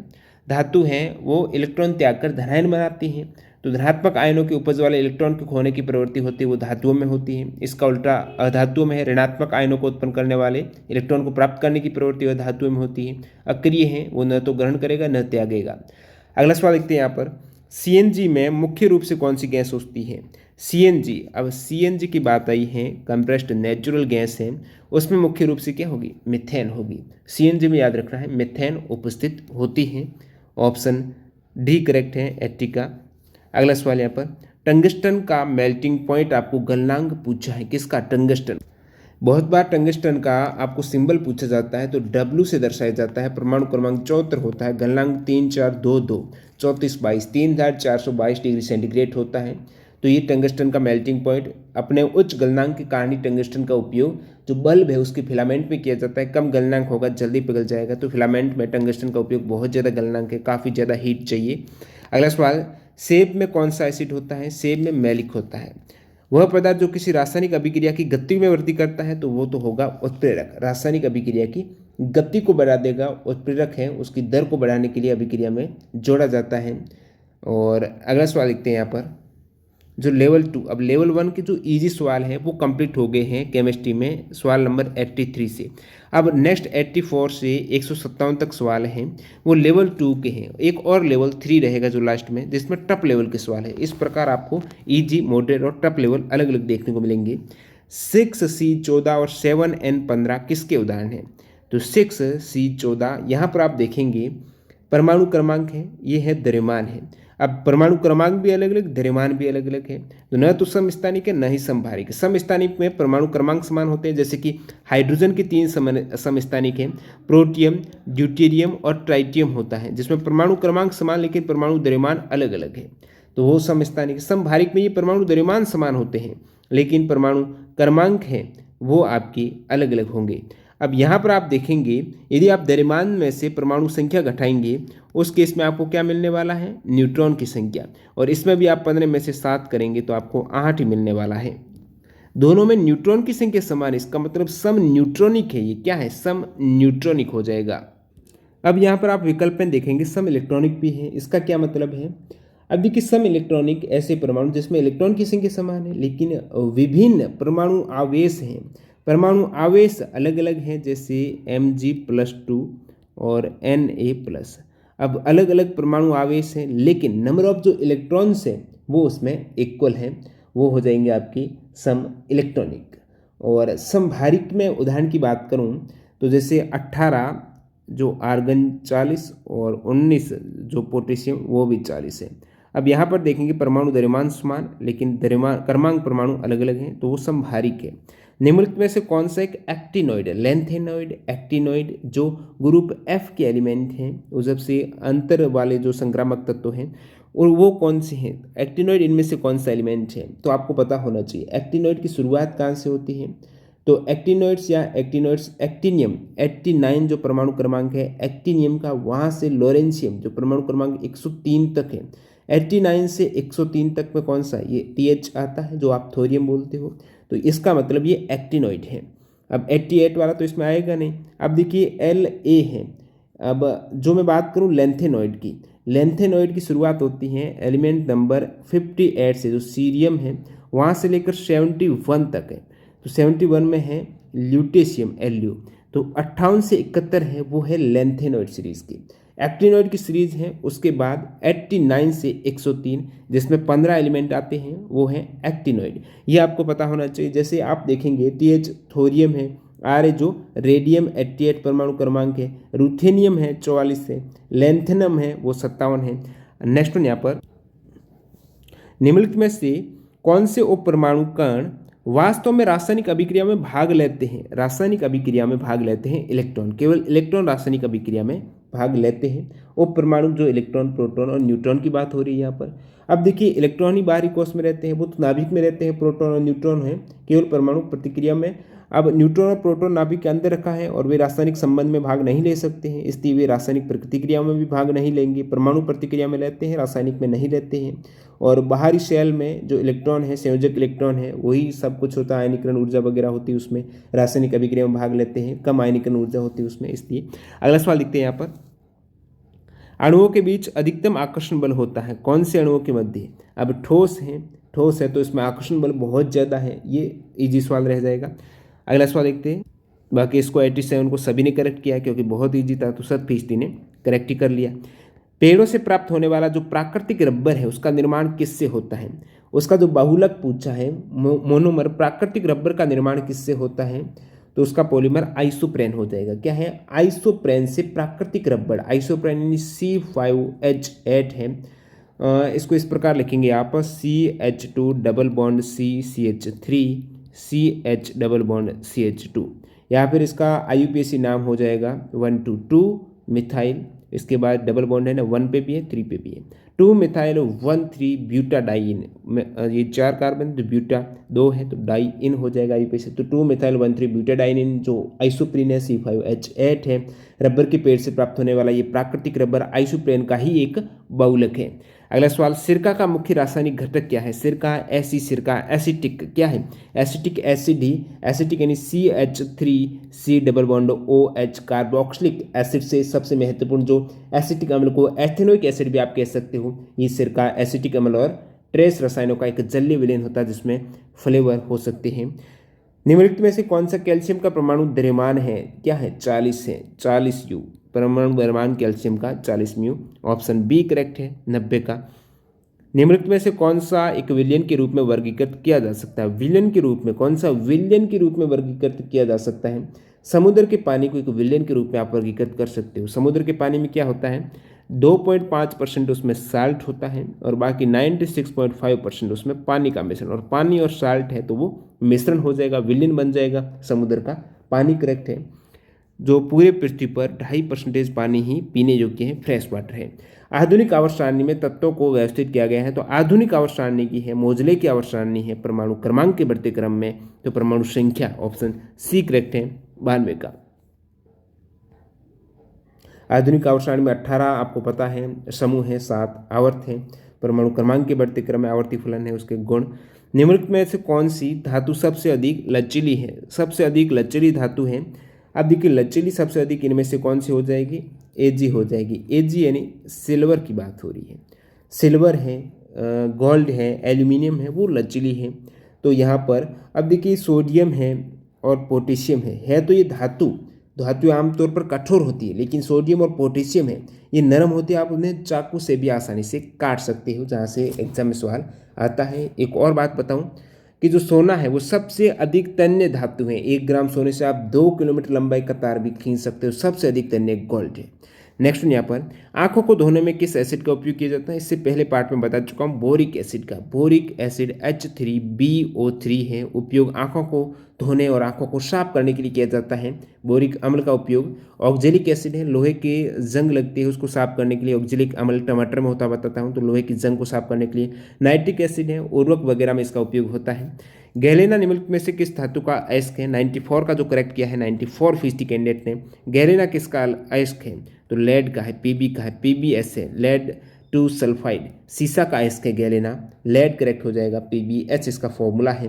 धातु हैं वो इलेक्ट्रॉन त्याग कर धनायन बनाती हैं, तो धनात्मक आयनों के उपज वाले इलेक्ट्रॉन के खोने की प्रवृत्ति होती है वो धातुओं में होती है। इसका उल्टा अधातुओं में है, ऋणात्मक आयनों को उत्पन्न करने वाले इलेक्ट्रॉन को प्राप्त करने की प्रवृत्ति वह धातुओं में होती है। अक्रिय है वो न तो ग्रहण करेगा न त्यागेगा। अगला सवाल देखते हैं यहाँ पर, सीएनजी में मुख्य रूप से कौन सी गैस होती है? सीएनजी, अब सीएनजी की बात आई है, कंप्रेस्ड नेचुरल गैस है, उसमें मुख्य रूप से क्या होगी? मीथेन होगी। सीएनजी में याद रखना है मीथेन उपस्थित होती है। ऑप्शन डी करेक्ट है, एट्टी का। अगला सवाल यहाँ पर, टंगस्टन का मेल्टिंग पॉइंट आपको गलनांक पूछा है, किसका? टंगस्टन। बहुत बार टंगस्टन का आपको सिंबल पूछा जाता है तो डब्ल्यू से दर्शाया जाता है। परमाणु क्रमांक 74 होता है, गलनांक 3422, 3422, 3422 डिग्री सेंटीग्रेड होता है। तो ये टंगस्टन का मेल्टिंग पॉइंट, अपने उच्च गलनांक के कारण ही टंगस्टन का उपयोग जो बल्ब है उसके फिलामेंट में किया जाता है। कम गलनांक होगा, जल्दी पिघल जाएगा, तो फिलामेंट में टंगस्टन का उपयोग बहुत ज़्यादा गलनांक है, काफ़ी ज़्यादा हीट चाहिए। अगला सवाल, सेब में कौन सा एसिड होता है? सेब में मैलिक होता है। वह पदार्थ जो किसी रासायनिक अभिक्रिया की गति में वृद्धि करता है तो वो तो होगा उत्प्रेरक। रासायनिक अभिक्रिया की गति को बढ़ा देगा, उत्प्रेरक है, उसकी दर को बढ़ाने के लिए अभिक्रिया में जोड़ा जाता है। और अगला सवाल लिखते हैं यहाँ पर, जो लेवल 2, अब लेवल 1 के जो इजी सवाल हैं वो कंप्लीट हो गए हैं केमिस्ट्री में, सवाल नंबर 83 से। अब नेक्स्ट 84 से 157 तक सवाल हैं वो लेवल 2 के हैं। एक और लेवल 3 रहेगा जो लास्ट में, जिसमें टफ लेवल के सवाल है। इस प्रकार आपको इजी, मॉडरेट और टफ लेवल अलग अलग देखने को मिलेंगे। 6C14 और 7N15 किसके उदाहरण हैं? तो 6C14 यहाँ पर आप देखेंगे परमाणु क्रमांक है, ये है द्रव्यमान है। अब परमाणु क्रमांक भी अलग अलग, द्रव्यमान भी अलग अलग है। तो न तो समस्थानिक है, न ही समभारिक। समस्थानिक में परमाणु क्रमांक समान होते हैं, जैसे कि हाइड्रोजन के 3 समस्थानिक हैं, प्रोटियम, ड्यूटेरियम और ट्राइटियम होता है, जिसमें परमाणु क्रमांक समान लेकिन परमाणु द्रव्यमान अलग अलग है, तो वो समस्थानिक। समभारिक में ये परमाणु द्रव्यमान समान होते हैं लेकिन परमाणु क्रमांक है वो आपके अलग अलग होंगे। अब यहाँ पर आप देखेंगे, यदि आप द्रव्यमान में से परमाणु संख्या घटाएंगे उस केस में आपको क्या मिलने वाला है? न्यूट्रॉन की संख्या। और इसमें भी आप 15 में से 7 करेंगे तो आपको 8 ही मिलने वाला है। दोनों में न्यूट्रॉन की संख्या समान है, इसका मतलब सम न्यूट्रॉनिक है। ये क्या है? सम न्यूट्रॉनिक हो जाएगा। अब यहाँ पर आप विकल्प में देखेंगे सम इलेक्ट्रॉनिक भी है। इसका क्या मतलब है? अब देखिए, सम इलेक्ट्रॉनिक ऐसे परमाणु जिसमें इलेक्ट्रॉन की संख्या समान है लेकिन विभिन्न परमाणु आवेश हैं। परमाणु आवेश अलग अलग हैं, जैसे Mg+2 और Na+। अब अलग अलग परमाणु आवेश हैं लेकिन नंबर ऑफ जो इलेक्ट्रॉन्स हैं वो उसमें इक्वल हैं, वो हो जाएंगे आपकी सम इलेक्ट्रॉनिक। और समभारिक में उदाहरण की बात करूं तो जैसे 18 जो आर्गन 40 और 19 जो पोटेशियम वो भी 40 है। अब यहाँ पर देखेंगे परमाणु द्रव्यमान समान लेकिन द्रव्यमान क्रमांक परमाणु अलग अलग हैं, तो वो समभारिक है। निम्नलिखित में से कौन सा एक एक्टिनॉइड है? लेंथेनॉइड, एक्टिनॉइड जो ग्रुप F के एलिमेंट हैं, वो सबसे अंतर वाले जो संक्रामक तत्व हैं, और वो कौन से हैं? एक्टिनॉइड इनमें से कौन सा एलिमेंट है? तो आपको पता होना चाहिए एक्टिनॉइड की शुरुआत कहाँ से होती है। तो एक्टिनॉइड्स या एक्टिनॉइड्स, एक्टिनियम 89 जो परमाणु क्रमांक है एक्टिनियम का, वहाँ से लॉरेंशियम जो परमाणु क्रमांक 103 तक है। 89 से 103 तक में कौन सा? ये TH आता है जो आप थोरियम बोलते हो, तो इसका मतलब ये एक्टिनॉइड है। अब 88 वाला तो इसमें आएगा नहीं। अब देखिए La है। अब जो मैं बात करूं लेंथेनॉइड की, लेंथेनॉइड की शुरुआत होती है एलिमेंट नंबर 58 से, जो सीरियम है, वहाँ से लेकर 71 तक है। तो 71 में है ल्यूटेशियम Lu, तो 58 से 71 है वो है लेंथेनॉइड सीरीज की। एक्टिनॉइड की सीरीज है उसके बाद 89 से 103 जिसमें 15 एलिमेंट आते हैं वो है एक्टिनॉइड। ये आपको पता होना चाहिए। जैसे आप देखेंगे TH थोरियम है, Ra जो रेडियम 88 परमाणु क्रमांक है, रूथेनियम है 44 है, लेंथेनम है वो 57 है। नेक्स्ट वन यहाँ पर, निम्नलिखित में से कौन से उप परमाणु कण वास्तव में रासायनिक अभिक्रिया में भाग लेते हैं? रासायनिक अभिक्रिया में भाग लेते हैं इलेक्ट्रॉन, केवल इलेक्ट्रॉन रासायनिक अभिक्रिया में भाग लेते हैं। उप परमाणु जो इलेक्ट्रॉन, प्रोटॉन और न्यूट्रॉन की बात हो रही है यहाँ पर। अब देखिए, इलेक्ट्रॉन ही बाहरी कोश में रहते हैं, वो तो नाभिक में रहते हैं, प्रोटॉन और न्यूट्रॉन है केवल परमाणु प्रतिक्रिया में। अब न्यूट्रॉन और प्रोटॉन नाभिक के अंदर रखा है और वे रासायनिक संबंध में भाग नहीं ले सकते हैं, इसलिए वे रासायनिक प्रतिक्रिया में भी भाग नहीं लेंगे। परमाणु प्रतिक्रिया में लेते हैं, रासायनिक में नहीं लेते हैं। और बाहरी शेल में जो इलेक्ट्रॉन है, संयोजक इलेक्ट्रॉन है, वही सब कुछ होता है, आयनीकरण ऊर्जा वगैरह होती है उसमें, रासायनिक अभिक्रिया में भाग लेते हैं, कम आयनीकरण ऊर्जा होती है उसमें, इसलिए। अगला सवाल लिखते हैं यहाँ पर, अणुओं के बीच अधिकतम आकर्षण बल होता है कौन से अणुओं के मध्य? अब ठोस है तो इसमें आकर्षण बल बहुत ज़्यादा है, ये इजी सवाल रह जाएगा। अगला सवाल देखते हैं। बाकी इसको 87 को सभी ने करेक्ट किया क्योंकि बहुत ईजी था, तो 100% ने करेक्ट ही कर लिया। पेड़ों से प्राप्त होने वाला जो प्राकृतिक रबर है उसका निर्माण किससे होता है? उसका जो बहुलक पूछा है, मोनोमर प्राकृतिक रबर का निर्माण किससे होता है? तो उसका पॉलीमर आइसोप्रेन हो जाएगा। क्या है? आइसोप्रेन से प्राकृतिक रबर। आइसोप्रेन यानी C5H8 है। इसको इस प्रकार लिखेंगे आप CH2 double bond CH3 CH double bond CH2, या फिर इसका IUPAC नाम हो जाएगा 1,2,2 मिथाइल। इसके बाद डबल बॉन्ड है ना, 1 पे भी है 3 पे भी है, 2 मिथाइल 1,3 ब्यूटाडाइन। ये 4 कार्बन, तो ब्यूटा 2 है तो डाई इन हो जाएगा IUPAC से। तो 2 मिथाइल 1,3 ब्यूटाडाइन जो आइसोप्रीन है C5H8 है। रबर के पेड़ से प्राप्त होने वाला ये प्राकृतिक रबर आइसोप्रेन का ही एक बहुलक है। अगला सवाल, सिरका का मुख्य रासायनिक घटक क्या है? सिरका, सिरका, एसिटिक क्या है? एसिटिक एसिड ही, एसिटिक यानी CH3C double bond OH carboxylic acid से सबसे महत्वपूर्ण जो एसिटिक अम्ल को एथेनोइक एसिड भी आप कह सकते हो, ये सिरका एसिटिक अम्ल और ट्रेस रसायनों का एक जलीय विलयन होता है जिसमें फ्लेवर हो सकते हैं। निम्नलिखित में से कौन सा कैल्शियम का परमाणु द्रव्यमान है? क्या है? 40 है, 40U परमाणु द्रव्यमान कैल्शियम का 40μ। ऑप्शन बी करेक्ट है 90 का। निम्नलिखित में से कौन सा एक विलयन के रूप में वर्गीकृत किया जा सकता है? विलयन के रूप में कौन सा विलयन के रूप में वर्गीकृत किया जा सकता है? समुद्र के पानी को एक विलयन के रूप में आप वर्गीकृत कर सकते हो। समुद्र के पानी में क्या होता है? 2.5% उसमें साल्ट होता है और बाकी 96.5% उसमें पानी का मिश्रण, और पानी और साल्ट है तो वो मिश्रण हो जाएगा, विलयन बन जाएगा समुद्र का पानी। करेक्ट है। जो पूरे पृथ्वी पर 2.5% पानी ही पीने योग्य है, फ्रेश वाटर है। आधुनिक आवर्त सारणी में तत्वों को व्यवस्थित किया गया है। तो आधुनिक आवर्त सारणी की है, मोजले की आवर्त सारणी है परमाणु क्रमांक के बढ़ते क्रम में, तो परमाणु संख्या ऑप्शन सी करेक्ट है 92 का। आधुनिक आवर्त सारणी में 18 आपको पता है समूह है, 7 आवर्त हैं। परमाणु क्रमांक के बढ़ते क्रम में आवर्ती फलन है उसके गुण। निम्नलिखित में से कौन सी धातु सबसे अधिक लचीली है? सबसे अधिक लचीली धातु है, अब देखिए लचीली सबसे अधिक इनमें से कौन सी हो जाएगी? Ag हो जाएगी। Ag यानी सिल्वर की बात हो रही है। सिल्वर है, गोल्ड है, एल्यूमिनियम है, वो लचीली है। तो यहाँ पर अब देखिए सोडियम है और पोटेशियम है तो ये धातु आमतौर पर कठोर होती है, लेकिन सोडियम और पोटेशियम है ये नरम होती है, आप उन्हें चाकू से भी आसानी से काट सकते हो, जहाँ से एग्जाम में सवाल आता है। एक और बात बताऊँ कि जो सोना है वो सबसे अधिक तन्य धातु है। 1 ग्राम सोने से आप 2 किलोमीटर लंबाई का तार भी खींच सकते हो। सबसे अधिक तन्य गोल्ड है। नेक्स्ट यहाँ पर आंखों को धोने में किस एसिड का उपयोग किया जाता है? इससे पहले पार्ट में बता चुका हूँ, बोरिक एसिड का। बोरिक एसिड H3BO3 है। उपयोग आंखों को धोने और आंखों को साफ करने के लिए किया जाता है। बोरिक अम्ल का उपयोग। ऑक्जेलिक एसिड है, लोहे के जंग लगते हैं उसको साफ करने के लिए ऑक्जेलिक अम्ल टमाटर में होता बताता हूँ, तो लोहे की जंग को साफ करने के लिए। नाइट्रिक एसिड है, उर्वरक वगैरह में इसका उपयोग होता है। गैलेना निम्नलिखित में से किस धातु का अयस्क है? 94 का जो करेक्ट किया है 94% कैंडिडेट ने। गैलेना किसका अयस्क है? तो लेड का है, Pb का है, PbS है, लेड 2 सल्फाइड। सीसा का अयस्क है गैलेना, लेड करेक्ट हो जाएगा, PbH इसका फॉर्मूला है।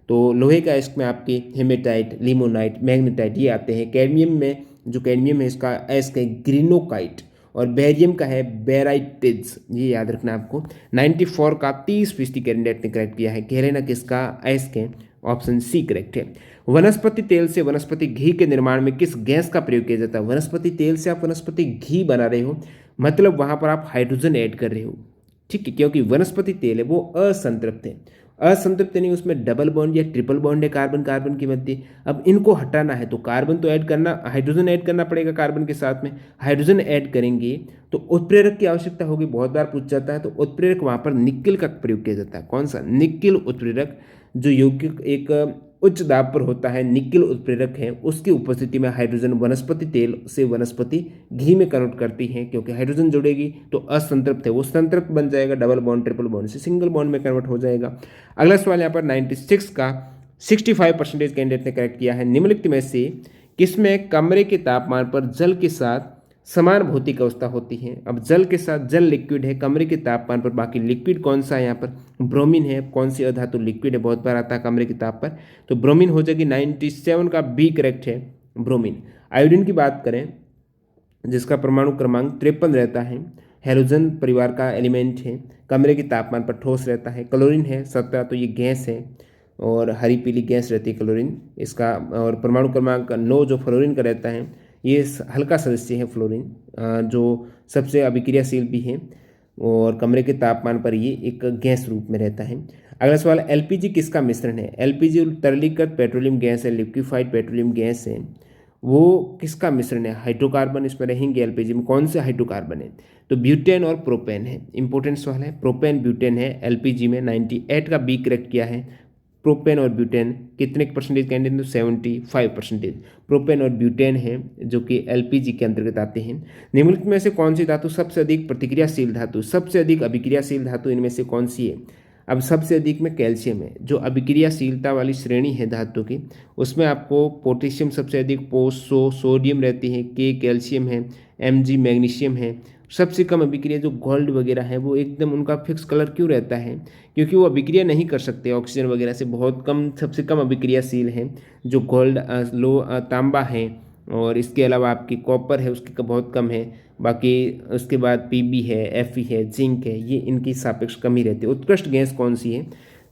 तो लोहे का अयस्क में आपके हेमेटाइट, लिमोनाइट, मैग्नेटाइट ये आते हैं। कैडमियम में जो कैडमियम है इसका अयस्क है ग्रीनोकाइट, और बेरियम का है बेराइटिज, ये याद रखना आपको। 94 का 30% कैंडिडेट ने करेक्ट किया है। गैलेना किसका अयस्क है? ऑप्शन सी करेक्ट है। वनस्पति तेल से वनस्पति घी के निर्माण में किस गैस का प्रयोग किया जाता है? वनस्पति तेल से आप वनस्पति घी बना रहे हो, मतलब वहां पर आप हाइड्रोजन ऐड कर रहे हो, ठीक है, क्योंकि वनस्पति तेल है वो असंतृप्त है। असंतृप्त नहीं, उसमें डबल बॉन्ड या ट्रिपल बॉन्ड है कार्बन कार्बन के मध्य। अब इनको हटाना है तो कार्बन तो ऐड करना, हाइड्रोजन ऐड करना पड़ेगा कार्बन के साथ में। हाइड्रोजन ऐड करेंगे तो उत्प्रेरक की आवश्यकता होगी, बहुत बार पूछ जाता है। तो उत्प्रेरक वहाँ पर निक्ल का प्रयोग किया जाता है। कौन सा? निक्ल उत्प्रेरक, जो यौगिक एक उच्च दाब पर होता है, निक्ल उत्प्रेरक है, उसकी उपस्थिति में हाइड्रोजन वनस्पति तेल से वनस्पति घी में कन्वर्ट करती है, क्योंकि हाइड्रोजन जुड़ेगी तो असंतृप्त है वो संतृप्त बन जाएगा, डबल बॉन्ड ट्रिपल बॉन्ड से सिंगल बॉन्ड में कन्वर्ट हो जाएगा। अगला सवाल यहाँ पर 96 का 65% कैंडिडेट ने करेक्ट किया है। निम्नलिखित में से किसमें कमरे के तापमान पर जल के साथ समान भौतिक अवस्था होती है? अब जल के साथ, जल लिक्विड है कमरे के तापमान पर, बाकी लिक्विड कौन सा है यहाँ पर? ब्रोमीन है। कौन सी अधातु लिक्विड है? बहुत बार आता है कमरे के ताप पर, तो ब्रोमीन हो जाएगी। 97 का बी करेक्ट है, ब्रोमीन। आयोडीन की बात करें जिसका परमाणु क्रमांक 53 रहता है, हैलोजन परिवार का एलिमेंट है, कमरे के तापमान पर ठोस रहता है। क्लोरीन है 17, तो ये गैस है और हरी पीली गैस रहती है क्लोरीन इसका। और परमाणु क्रमांक 9 जो फ्लोरीन का रहता है, ये हल्का सदस्य है फ्लोरीन, जो सबसे अभिक्रियाशील भी है और कमरे के तापमान पर ये एक गैस रूप में रहता है। अगला सवाल, एलपीजी किसका मिश्रण है? एलपीजी तरलीकृत पेट्रोलियम गैस है, लिक्विफाइड पेट्रोलियम गैस है। वो किसका मिश्रण है? हाइड्रोकार्बन इसमें रहेंगे। एलपीजी में कौन से हाइड्रोकार्बन है? तो ब्यूटेन और प्रोपेन है। इंपॉर्टेंट सवाल है, प्रोपेन ब्यूटेन है एलपीजी में। 98 का बी करेक्ट किया है। प्रोपेन और ब्यूटेन कितने परसेंटेज कैंडिडेट? तो 75%। प्रोपेन और ब्यूटेन है जो कि एलपीजी के अंतर्गत आते हैं। निम्नलिखित में से कौन सी धातु सबसे अधिक प्रतिक्रियाशील धातु, सबसे अधिक अभिक्रियाशील धातु इनमें से कौन सी है? अब सबसे अधिक में कैल्शियम है। जो अभिक्रियाशीलता वाली श्रेणी है धातु की, उसमें आपको पोटेशियम सबसे अधिक, सोडियम रहती है, के कैल्शियम है, Mg मैग्नीशियम है। सबसे कम अभिक्रिया जो गोल्ड वगैरह है वो एकदम उनका फिक्स कलर क्यों रहता है? क्योंकि वो अभिक्रिया नहीं कर सकते ऑक्सीजन वगैरह से, बहुत कम, सबसे कम अभिक्रियाशील है जो गोल्ड, तांबा है, और इसके अलावा आपकी कॉपर है उसकी बहुत कम है। बाकी उसके बाद पीबी है, Fe है, जिंक है, ये इनकी सापेक्ष कम ही रहती है। उत्कृष्ट गैस कौन सी है?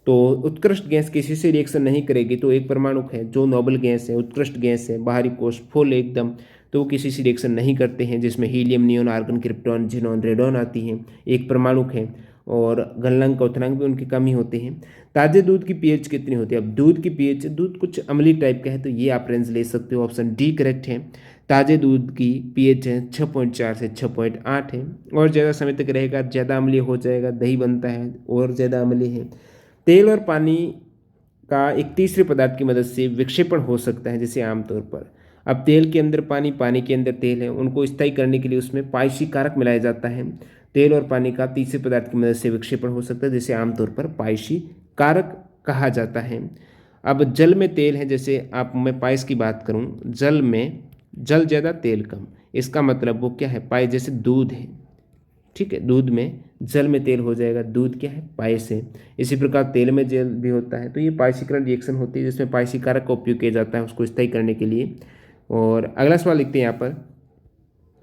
तो उत्कृष्ट गैस किसी से रिएक्शन नहीं करेगी, तो एक परमाणुक है जो नोबल गैस है, उत्कृष्ट गैस है, बाहरी कोश फुल एकदम, तो वो किसी से रिएक्शन नहीं करते हैं, जिसमें helium, neon, argon, krypton, xenon, radon आती हैं। एक परमाणुक है और गलनांक, क्वथनांक भी उनके कम ही होते हैं। ताजे दूध की पीएच कितनी होती है? अब दूध की पीएच, दूध कुछ अम्लीय टाइप का है तो ये आप रेंज ले सकते हो, ऑप्शन डी करेक्ट है। ताजे दूध की पीएच है 6.4 से 6.8 है, और ज़्यादा समय तक रहेगा ज़्यादा अम्लीय हो जाएगा, दही बनता है और ज़्यादा अम्लीय है। तेल और पानी का एक तीसरे पदार्थ की मदद से विक्षेपण हो सकता है, जैसे आमतौर पर। अब तेल के अंदर पानी, पानी के अंदर तेल है, उनको स्थायी करने के लिए उसमें पायसी कारक मिलाया जाता है। तेल और पानी का तीसरे पदार्थ की मदद से विक्षेपण हो सकता है, जैसे आमतौर पर पायसी कारक कहा जाता है। अब जल में तेल है, जैसे आप, मैं पायस की बात करूं, जल में, जल ज़्यादा तेल कम, इसका मतलब वो क्या है? पायस, जैसे दूध है, ठीक है, दूध में जल में तेल हो जाएगा, दूध क्या है? पायस है। इसी प्रकार तेल में जल भी होता है, तो ये पायसीकरण रिएक्शन होती है जिसमें पायसी कारक का उपयोग किया जाता है उसको स्थायी करने के लिए। और अगला सवाल लिखते हैं यहाँ पर,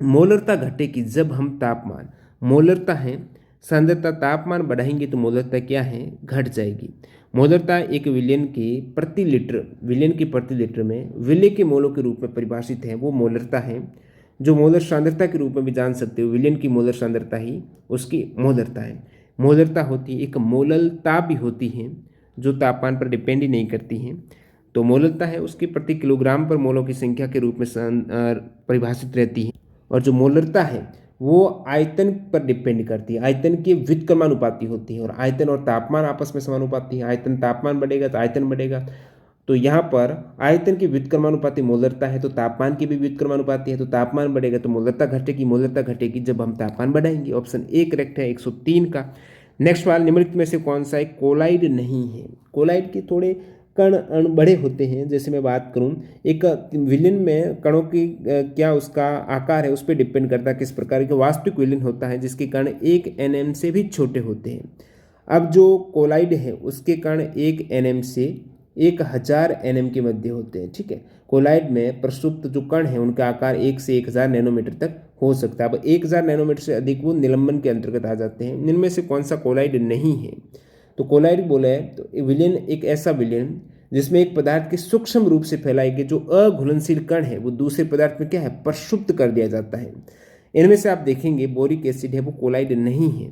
मोलरता घटेगी जब हम तापमान, मोलरता है सांद्रता, तापमान बढ़ाएंगे तो मोलरता क्या है? घट जाएगी। मोलरता एक विलियन के प्रति लीटर, विलियन के प्रति लीटर में विले के मोलों के रूप में परिभाषित है, वो मोलरता है। जो मोलर सांद्रता के रूप में भी जान सकते हो, विलियन की मोलर सांद्रता ही उसकी मोलरता है। मोलरता होती है, एक मोललता भी होती है जो तापमान पर डिपेंड ही नहीं करती है। तो मोलरता है उसकी प्रति किलोग्राम पर मोलों की संख्या के रूप में परिभाषित रहती है। और जो मोलरता है वो आयतन पर डिपेंड करती है, आयतन के व्युत्क्रमानुपाती होती है, और आयतन और तापमान आपस में समानुपाती है। आयतन, तापमान बढ़ेगा तो आयतन बढ़ेगा, तो यहाँ पर आयतन की व्युत्क्रमानुपाती मोलरता है, तो तापमान की भी व्युत्क्रमानुपाती है, तो तापमान बढ़ेगा तो मोलरता घटेगी। मोलरता घटेगी जब हम तापमान बढ़ाएंगे। ऑप्शन ए करेक्ट है 103 का। नेक्स्ट सवाल, निम्नलिखित में से कौन सा एक कोलाइड नहीं है? कोलाइड के थोड़े कण अणु बड़े होते हैं, जैसे मैं बात करूं, एक विलयन में कणों की क्या उसका आकार है उस पर डिपेंड करता है किस प्रकार का वास्तविक विलयन होता है, जिसके कण 1 nm से भी छोटे होते हैं। अब जो कोलाइड है उसके कण 1 nm से 1000 nm के मध्य होते हैं, ठीक है। कोलाइड में प्रसुप्त जो कण है उनका आकार 1 से 1000 नैनोमीटर तक हो सकता है। अब 1000 नैनोमीटर से अधिक वो निलंबन के अंतर्गत आ जाते हैं। इनमें से कौन सा कोलाइड नहीं है? तो कोलाइड बोला है तो विलयन एक ऐसा विलयन जिसमें एक पदार्थ के सूक्ष्म रूप से फैलाए गए जो अघुलनशील कण है वो दूसरे पदार्थ में क्या है? प्रसुप्त कर दिया जाता है। इनमें से आप देखेंगे बोरिक एसिड है वो कोलाइड नहीं है,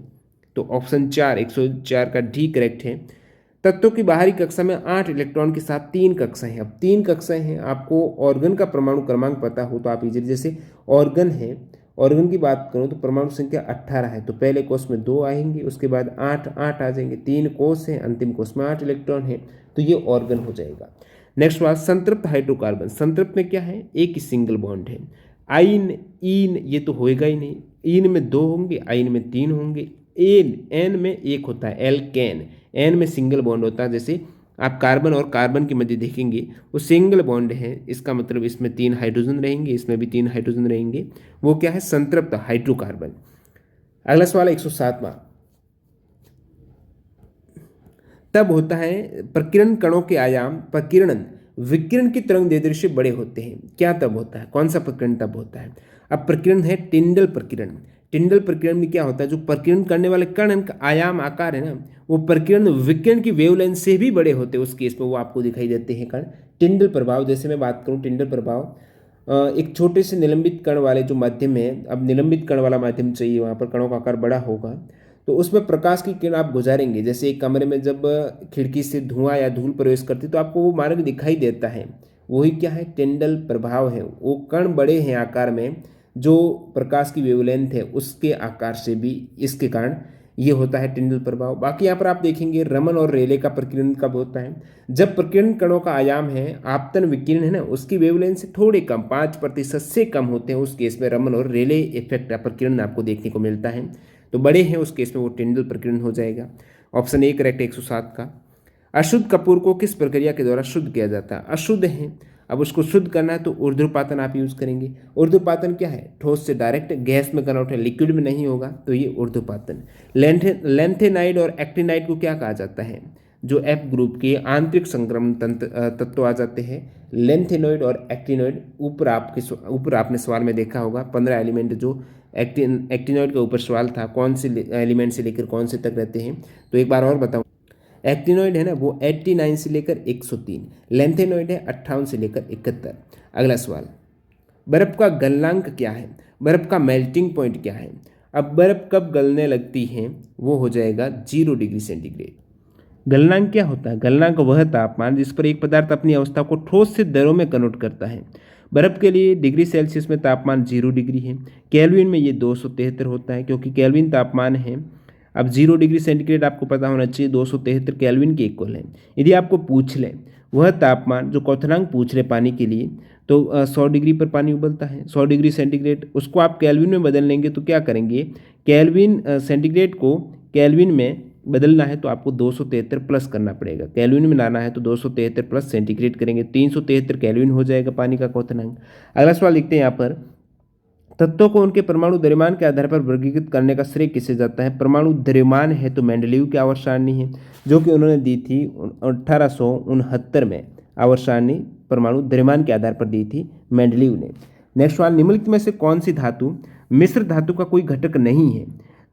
तो ऑप्शन 4 104 का डी करेक्ट है। तत्वों की बाहरी कक्षा में 8 इलेक्ट्रॉन के साथ 3 कक्षाएं हैं। अब 3 कक्षाएं हैं, आपको ऑर्गन का परमाणु क्रमांक पता हो तो आप इजीली, जैसे ऑर्गन है, ऑर्गन की बात करूं तो परमाणु संख्या 18 है, तो पहले कोष में 2 आएंगे, उसके बाद 8 8 आ जाएंगे, 3 कोष है, अंतिम कोष में 8 इलेक्ट्रॉन है, तो ये ऑर्गन हो जाएगा। नेक्स्ट बात, संतृप्त हाइड्रोकार्बन। संतृप्त में क्या है? एक ही सिंगल बॉन्ड है। आइन, ईन ये तो होएगा ही नहीं, ईन में 2 होंगे, आइन में 3 होंगे, एन में 1 होता है, एल्केन, एन में सिंगल बॉन्ड होता है। जैसे आप कार्बन और कार्बन के मध्य देखेंगे वो सिंगल बॉन्ड है, इसका मतलब इसमें 3 हाइड्रोजन रहेंगे, इसमें भी 3 हाइड्रोजन रहेंगे, वो क्या है? संतृप्त हाइड्रोकार्बन। अगला सवाल 107वां, तब होता है प्रकीर्णन कणों के आयाम, प्रकीर्णन विकिरण की तरंग दैर्ध्य बड़े होते हैं। क्या तब होता है? कौन सा प्रकीर्णन तब होता है? अब प्रकीर्णन है टिंडल प्रकीर्णन। टिंडल प्रकीर्णन में क्या होता है? जो प्रकीर्णन करने वाले कण का आयाम आकार है ना, वो प्रकीर्णन विकिरण की वेवलेंथ से भी बड़े होते हैं, उस केस में वो आपको दिखाई देते हैं कण। टिंडल प्रभाव, जैसे मैं बात करूं टिंडल प्रभाव, एक छोटे से निलंबित कण वाले जो माध्यम है, अब निलंबित कण वाला माध्यम चाहिए, वहाँ पर कणों का आकार बड़ा होगा, तो उसमें प्रकाश की किरण आप गुजारेंगे। जैसे एक कमरे में जब खिड़की से धुआं या धूल प्रवेश करती तो आपको वो मार्ग दिखाई देता है, वही क्या है, टिंडल प्रभाव है। वो कण बड़े हैं आकार में, जो प्रकाश की वेवलेंथ है उसके आकार से भी, इसके कारण ये होता है टिंडल प्रभाव। बाकी यहाँ पर आप देखेंगे रमन और रेले का प्रकीर्णन कब होता है, जब प्रकीर्णन कणों का आयाम है, आपतन विकिरण है ना, उसकी वेवलेंथ से थोड़े कम 5% से कम होते हैं, उस केस में रमन और रेले इफेक्ट या प्रकीर्णन आपको देखने को मिलता है। तो बड़े हैं उस केस में वो टिंडल प्रकीर्णन हो जाएगा। ऑप्शन ए करेक्ट 107 का। अशुद्ध कपूर को किस प्रक्रिया के द्वारा शुद्ध किया जाता है, अशुद्ध है, अब उसको शुद्ध करना है तो ऊर्ध्वपातन आप यूज करेंगे। ऊर्ध्वपातन क्या है, ठोस से डायरेक्ट गैस में कन्वर्ट है, लिक्विड में नहीं होगा, तो ये ऊर्ध्वपातन। लेंथेनाइड और एक्टिनाइड को क्या कहा जाता है, जो एफ ग्रुप के आंतरिक संक्रमण तत्व आ जाते हैं, लेंथेनॉइड और एक्टिनॉइड। ऊपर आपने सवाल में देखा होगा 15 एलिमेंट जो एक्टिनॉइड के ऊपर सवाल था, कौन से एलिमेंट से लेकर कौन से तक रहते हैं, तो एक बार और बताऊं। एक्टिनॉइड है ना, वो 89 से लेकर 103, लेंथेनॉइड है 58 से लेकर 71। अगला सवाल, बर्फ का गलनांक क्या है, बर्फ का मेल्टिंग पॉइंट क्या है। अब बर्फ कब गलने लगती है, वो हो जाएगा 0 डिग्री सेंटीग्रेड। गलनांक क्या होता है, गलनांक वह तापमान जिस पर एक पदार्थ अपनी अवस्था को ठोस से द्रव में कन्वर्ट करता है। बर्फ के लिए डिग्री सेल्सियस में तापमान 0 डिग्री है, केल्विन में ये 273 होता है, क्योंकि केल्विन तापमान है। अब 0 डिग्री सेंटीग्रेड आपको पता होना चाहिए 273 केल्विन के इक्वल है। यदि आपको पूछ लें वह तापमान, जो क्वथनांक पूछ ले पानी के लिए, तो 100 डिग्री पर पानी उबलता है, 100 डिग्री सेंटीग्रेड, उसको आप केल्विन में बदल लेंगे तो क्या करेंगे, केल्विन सेंटीग्रेड को केल्विन में बदलना है तो आपको 273 प्लस करना पड़ेगा, केल्विन में लाना है तो 273 प्लस सेंटीग्रेड करेंगे, 373 केल्विन हो जाएगा पानी का क्वथनांक। अगला सवाल लिखते हैं यहाँ पर, तत्वों को उनके परमाणु द्रव्यमान के आधार पर वर्गीकृत करने का श्रेय किसे जाता है। परमाणु द्रव्यमान है तो मेंडलीव की आवर्त सारणी है, जो कि उन्होंने दी थी 1869 में। आवर्त सारणी परमाणु द्रव्यमान के आधार पर दी थी मेंडलीव ने। नेक्स्ट सवाल, निम्नलिखित में से कौन सी धातु मिश्र धातु का कोई घटक नहीं है,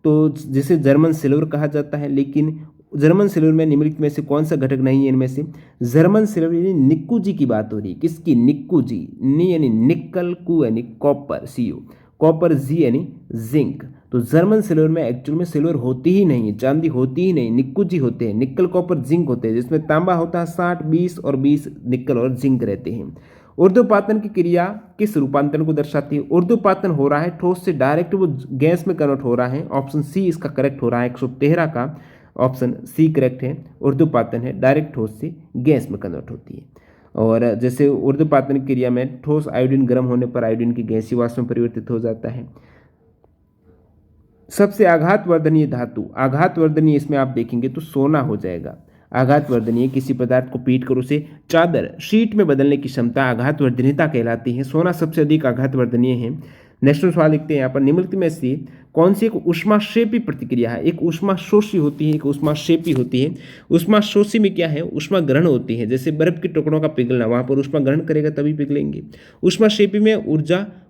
तो जिसे जर्मन सिल्वर कहा जाता है, लेकिन जर्मन सिल्वर में निम्नलिखित में से कौन सा घटक नहीं है इनमें से। जर्मन सिल्वर यानी निक्कू जी की बात हो रही है, किसकी, निक्कू जी, नी यानी निकल, कू यानी कॉपर, सीओ, कॉपर, जी यानी जिंक। तो जर्मन सिल्वर में एक्चुअल में सिल्वर होती ही नहीं है, चांदी होती ही नहीं, निक्कू जी होते हैं, निकल कॉपर जिंक होते हैं, जिसमें तांबा होता है 60, 20 और 20 निकल और जिंक रहते हैं। ऊर्ध्वपातन की क्रिया किस रूपांतरण को दर्शाती है, ऊर्ध्वपातन हो रहा है ठोस से डायरेक्ट वो गैस में कन्वर्ट हो रहा है, ऑप्शन सी इसका करेक्ट हो रहा है, 113 का ऑप्शन सी करेक्ट है। ऊर्ध्वपातन है डायरेक्ट ठोस से गैस में कन्वर्ट होती है। और जैसे ऊर्ध्वपातन क्रिया में ठोस आयोडीन गर्म होने पर आयोडीन की गैसीय वाष्प में परिवर्तित हो जाता है। सबसे आघातवर्धनीय धातु, आघातवर्धनीय इसमें आप देखेंगे तो सोना हो जाएगा। आघातवर्धनीय किसी पदार्थ को पीट कर उसे चादर, शीट में बदलने की क्षमता आघातवर्धनीयता कहलाती है। सोना सबसे अधिक आघातवर्धनीय है। नेक्स्ट सवाल लिखते हैं यहाँ पर, निम्नलिखित में से कौन सी एक ऊष्माक्षेपी प्रतिक्रिया है। एक ऊष्माशोषी होती है, एक ऊष्माक्षेपी होती है। ऊष्माशोषी में क्या है, ऊष्मा ग्रहण होती है, जैसे बर्फ के टुकड़ों का पिघलना, वहाँ पर ऊष्मा ग्रहण करेगा तभी पिघलेंगे। ऊष्माक्षेपी में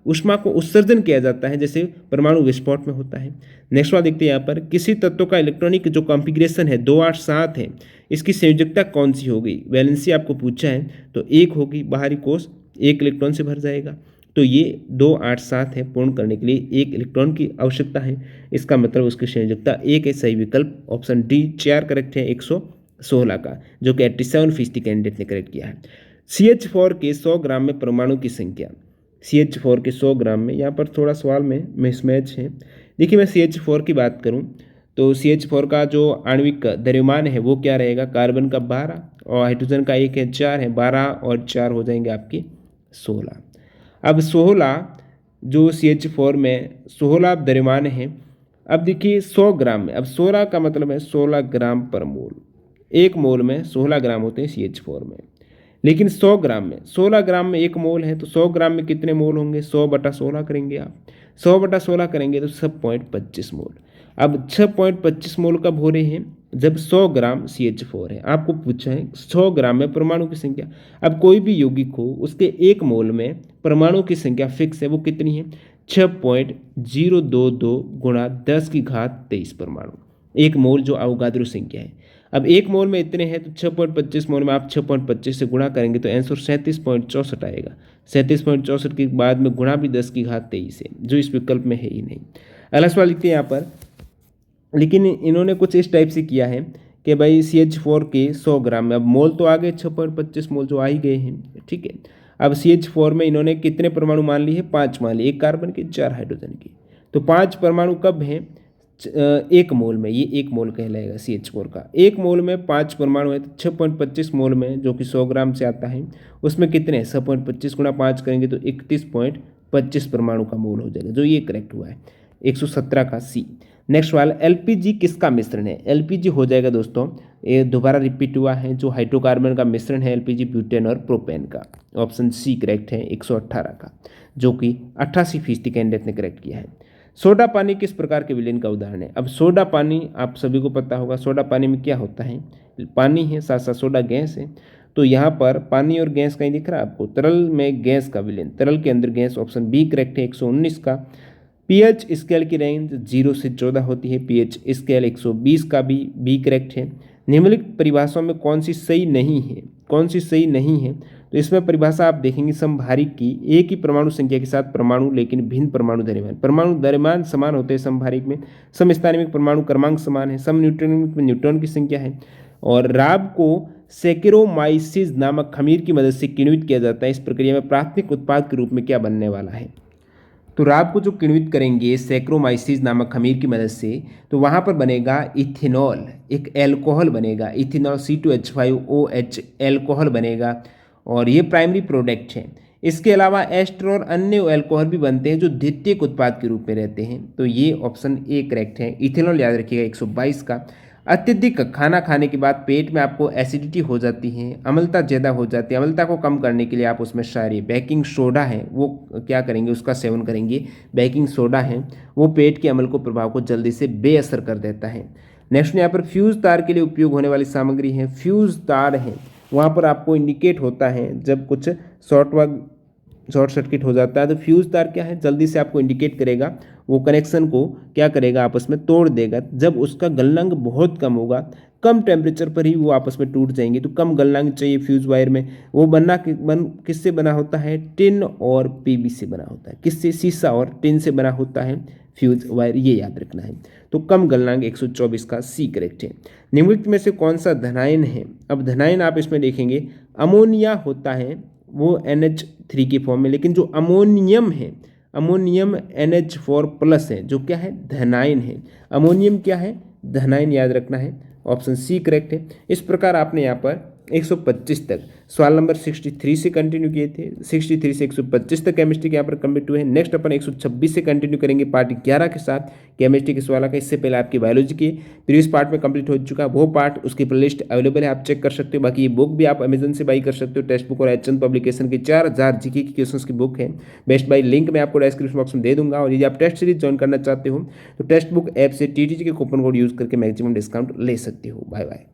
ऊष्मा को उत्सर्जन किया जाता है, जैसे परमाणु विस्फोट में होता है। नेक्स्ट सवाल देखते हैं यहाँ पर, किसी तत्व का इलेक्ट्रॉनिक जो कॉन्फ़िगरेशन है 2 8 7 है, इसकी संयोजकता कौन सी होगी। वैलेंसी आपको पूछा है तो 1 होगी, बाहरी कोष 1 इलेक्ट्रॉन से भर जाएगा, तो ये 2 8 7 है, पूर्ण करने के लिए 1 इलेक्ट्रॉन की आवश्यकता है, इसका मतलब उसकी संयोजकता 1 है। सही विकल्प ऑप्शन डी 4 करेक्ट है 116 का, जो कि 87% कैंडिडेट ने करेक्ट किया है। CH4 के 100 ग्राम में परमाणु की संख्या, CH4 के 100 ग्राम में, यहाँ पर थोड़ा सवाल में मिसमैच है। देखिए मैं CH4 की बात करूँ तो CH4 का जो आणविक द्रव्यमान है वो क्या रहेगा, कार्बन का 12 और हाइड्रोजन का 1 है 4 है, 12 और 4 हो जाएंगे आपके 16। अब 16 जो CH4 में 16 द्रव्यमान है। अब देखिए 100 ग्राम में, अब 16 का मतलब है 16 ग्राम पर मोल, 1 मोल में 16 ग्राम होते हैं CH4 में, लेकिन 100 ग्राम में 16 ग्राम में 1 मोल है, तो 100 ग्राम में कितने मोल होंगे, 100/16 करेंगे आप, 100/16 करेंगे तो 6.25 मोल। अब 6.25 मोल कब हो रहे हैं, जब 100 ग्राम CH4 है। आपको पूछा है 100 ग्राम में परमाणु की संख्या, अब कोई भी यौगिक हो उसके 1 मोल में परमाणु की संख्या फिक्स है, वो कितनी है, 6.022 × 10 की घात 23 परमाणु, 1 मोल जो अवोगाद्रो संख्या है। अब 1 मोल में इतने हैं तो 6.25 मोल में आप 6.25 से गुणा करेंगे तो आंसर 37.64 आएगा। 37.64 के बाद में गुणा भी 10 की घात 23 है, जो इस विकल्प में है ही नहीं। अगला सवाल लिखते हैं यहाँ पर, लेकिन इन्होंने कुछ इस टाइप से किया है कि भाई CH4 के 100 ग्राम में, अब मोल तो आ गए 6.25 मोल जो आ ही गए हैं, ठीक है। अब CH4 में इन्होंने कितने परमाणु मान लिए हैं? 5 मान लिए, 1 कार्बन के 4 हाइड्रोजन की। तो 5 परमाणु कब हैं? 1 मोल में, ये 1 मोल कहलाएगा CH4 का। 1 मोल में 5 परमाणु है तो 6.25 मोल में, जो कि 100 ग्राम से आता है, उसमें कितने हैं? 6.25 गुणा 5 करेंगे तो 31.25 परमाणु का मोल हो जाएगा, जो ये करेक्ट हुआ है 117 का C। नेक्स्ट सवाल, LPG किसका मिश्रण है? LPG हो जाएगा दोस्तों, ये दोबारा रिपीट हुआ है, जो हाइड्रोकार्बन का मिश्रण है LPG ब्यूटेन और प्रोपेन का। ऑप्शन C करेक्ट है 118 का, जो कि 88% कैंडिडेट ने करेक्ट किया है। सोडा पानी किस प्रकार के विलयन का उदाहरण है? अब सोडा पानी आप सभी को पता होगा, सोडा पानी में क्या होता है? पानी है, साथ साथ सोडा गैस है। तो यहाँ पर पानी और गैस कहीं दिख रहा है आपको? तरल में गैस का विलयन, तरल के अंदर गैस, ऑप्शन B करेक्ट है 119 का। पीएच स्केल की रेंज 0 से 14 होती है, पीएच स्केल 120 का भी B करेक्ट है। निम्नलिखित परिभाषाओं में कौन सी सही नहीं है? कौन सी सही नहीं है? तो इसमें परिभाषा आप देखेंगे समभारिक की, एक ही परमाणु संख्या के साथ परमाणु लेकिन भिन्न परमाणु द्रव्यमान। परमाणु द्रव्यमान समान होते हैं समभारिक में, समस्थानिक में परमाणु क्रमांक समान है, सम न्यूट्रॉनिक में न्यूट्रॉन की संख्या है। और राब को सैकेरोमाइसिस नामक खमीर की मदद से किण्वित किया जाता है। इस प्रक्रिया में प्राथमिक उत्पाद के रूप में क्या बनने वाला है? तो राब को जो किण्वित करेंगे सैक्रोमाइसिस नामक खमीर की मदद से, तो वहाँ पर बनेगा इथेनॉल, एक एल्कोहल बनेगा, इथेनॉल C2H5OH एल्कोहल बनेगा, और ये प्राइमरी प्रोडक्ट है। इसके अलावा एस्टर और अन्य एल्कोहल भी बनते हैं जो द्वितीयक उत्पाद के रूप में रहते हैं। तो ये ऑप्शन A करेक्ट है, इथेनॉल याद रखिएगा 122 का। अत्यधिक खाना खाने के बाद पेट में आपको एसिडिटी हो जाती है, अम्लता ज़्यादा हो जाती है। अम्लता को कम करने के लिए आप उसमें सारी बेकिंग सोडा है वो क्या करेंगे? उसका सेवन करेंगे। बेकिंग सोडा है वो पेट के अम्ल को प्रभाव को जल्दी से बेअसर कर देता है। नेक्स्ट यहाँ पर फ्यूज़ तार के लिए उपयोग होने वाली सामग्री है, फ्यूज़ तार है, वहाँ पर आपको इंडिकेट होता है जब कुछ शॉर्ट सर्किट हो जाता है तो फ्यूज़ तार क्या है? जल्दी से आपको इंडिकेट करेगा, वो कनेक्शन को क्या करेगा? आपस में तोड़ देगा। जब उसका गलनांक बहुत कम होगा, कम टेम्परेचर पर ही वो आपस में टूट जाएंगे। तो कम गलनांक चाहिए फ्यूज़ वायर में। वो किससे बना होता है? टिन और PVC से बना होता है। किससे? शीशा और टिन से बना होता है फ्यूज़ वायर, ये याद रखना है। तो कम गलनांक 124 का C करेक्ट है। निम्नलिखित में से कौन सा धनायन है? अब धनायन आप इसमें देखेंगे, अमोनिया होता है वो NH3 की फॉर्म में, लेकिन जो अमोनियम है, अमोनियम NH4 प्लस है, जो क्या है? धनायन है। अमोनियम क्या है? धनायन याद रखना है, ऑप्शन C करेक्ट है। इस प्रकार आपने यहाँ पर 125 तक सवाल नंबर 63 से कंटिन्यू किए थे। 63 से 125 तक केमिस्ट्री के यहाँ पर कंप्लीट हुए हैं। नेक्स्ट अपन 126 से कंटिन्यू करेंगे पार्ट 11 के साथ केमिस्ट्री के सवाल का। इससे पहले आपकी बायोलॉजी के प्रीवियस पार्ट में कंप्लीट हो चुका है, वो पार्ट उसकी प्लेलिस्ट अवेलेबल है, आप चेक कर सकते हो। बाकी ये बुक भी आप अमेजन से बाई कर सकते हो, टेक्स्ट बुक और एचएन पब्लिकेशन की 4000 जीके की क्वेश्चन की बुक है। बेस्ट बाई लिंक मैं आपको डिस्क्रिप्शन बॉक्स में दे दूंगा। और यदि आप टेस्ट सीरीज ज्वाइन करना चाहते हो तो टेक्स्ट बुक ऐप से TTG के कूपन कोड यूज़ करके मैक्सिमम डिस्काउंट ले सकते हो। Bye bye.